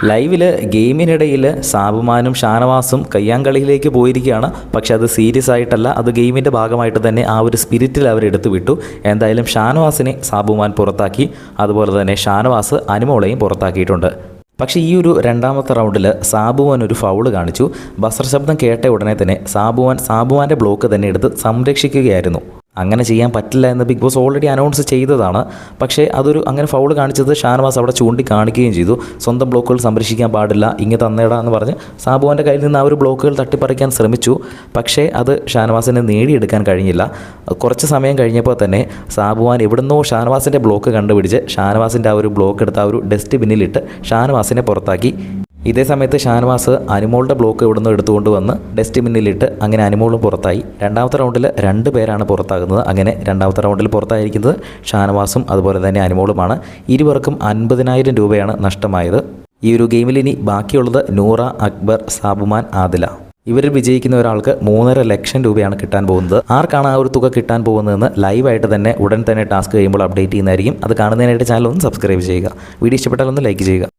ലൈവിൽ ഗെയിമിനിടയിൽ സാബുമാനും ഷാനവാസും കയ്യാങ്കളിയിലേക്ക് പോയിരിക്കുകയാണ്. പക്ഷെ അത് സീരിയസ് ആയിട്ടല്ല, അത് ഗെയിമിൻ്റെ ഭാഗമായിട്ട് തന്നെ ആ ഒരു സ്പിരിറ്റിൽ അവരെടുത്ത് വിട്ടു. എന്തായാലും ഷാനവാസിനെ സാബുമാൻ പുറത്താക്കി, അതുപോലെ തന്നെ ഷാനവാസ് അനുമോളെയും പുറത്താക്കിയിട്ടുണ്ട്. പക്ഷേ ഈ ഒരു രണ്ടാമത്തെ റൗണ്ടിൽ സാബുവാൻ ഒരു ഫൗള് കാണിച്ചു. ബസർ ശബ്ദം കേട്ട ഉടനെ തന്നെ സാബുവാൻ്റെ ബ്ലോക്ക് തന്നെ എടുത്ത് സംരക്ഷിക്കുകയായിരുന്നു. അങ്ങനെ ചെയ്യാൻ പറ്റില്ല എന്ന് ബിഗ് ബോസ് ഓൾറെഡി അനൗൺസ് ചെയ്തതാണ്. പക്ഷേ അങ്ങനെ ഫൗൾ കാണിച്ചത് ഷാനവാസ് അവിടെ ചൂണ്ടിക്കാണിക്കുകയും ചെയ്തു. സ്വന്തം ബ്ലോക്കുകൾ സംരക്ഷിക്കാൻ പാടില്ല, ഇങ്ങ് തന്നേടാ എന്ന് പറഞ്ഞ് സാബുവാൻ്റെ കയ്യിൽ നിന്ന് ആ ഒരു ബ്ലോക്കുകൾ തട്ടിപ്പറിക്കാൻ ശ്രമിച്ചു. പക്ഷേ അത് ഷാനവാസിന് നേടിയെടുക്കാൻ കഴിഞ്ഞില്ല. കുറച്ച് സമയം കഴിഞ്ഞപ്പോൾ തന്നെ സാബുവാൻ എവിടുന്നോ ഷാനവാസിൻ്റെ ബ്ലോക്ക് കണ്ടുപിടിച്ച് ഷാനവാസിൻ്റെ ആ ഒരു ബ്ലോക്ക് എടുത്ത് ആ ഒരു ഡസ്റ്റ് ബിന്നിലിട്ട് ഷാനവാസിനെ പുറത്താക്കി. ഇതേ സമയത്ത് ഷാനവാസ് അനുമോളുടെ ബ്ലോക്ക് ഇവിടുന്ന് എടുത്തുകൊണ്ട് വന്ന് ഡസ്റ്റ് ബിന്നിലിട്ട് അങ്ങനെ അനുമോളും പുറത്തായി. രണ്ടാമത്തെ റൗണ്ടിൽ 2 പേരാണ് പുറത്താകുന്നത്. അങ്ങനെ രണ്ടാമത്തെ റൗണ്ടിൽ പുറത്തായിരിക്കുന്നത് ഷാനവാസും അതുപോലെ തന്നെ അനുമോളുമാണ്. ഇരുവർക്കും 50,000 രൂപയാണ് നഷ്ടമായത്. ഈ ഒരു ഗെയിമിൽ ഇനി ബാക്കിയുള്ളത് നൂറ, അക്ബർ, സാബുമാൻ, ആദില. ഇവരിൽ വിജയിക്കുന്ന ഒരാൾക്ക് 3.5 ലക്ഷം രൂപയാണ് കിട്ടാൻ പോകുന്നത്. ആർക്കാണ് ആ ഒരു തുക കിട്ടാൻ പോകുന്നതെന്ന് ലൈവായിട്ട് തന്നെ ഉടൻ തന്നെ ടാസ്ക് കഴിയുമ്പോൾ അപ്ഡേറ്റ് ചെയ്യുന്നതായിരിക്കും. അത് കാണുന്നതിനായിട്ട് ചാനൽ ഒന്ന് സബ്സ്ക്രൈബ് ചെയ്യുക. വീഡിയോ ഇഷ്ടപ്പെട്ടാൽ ഒന്ന് ലൈക്ക് ചെയ്യുക.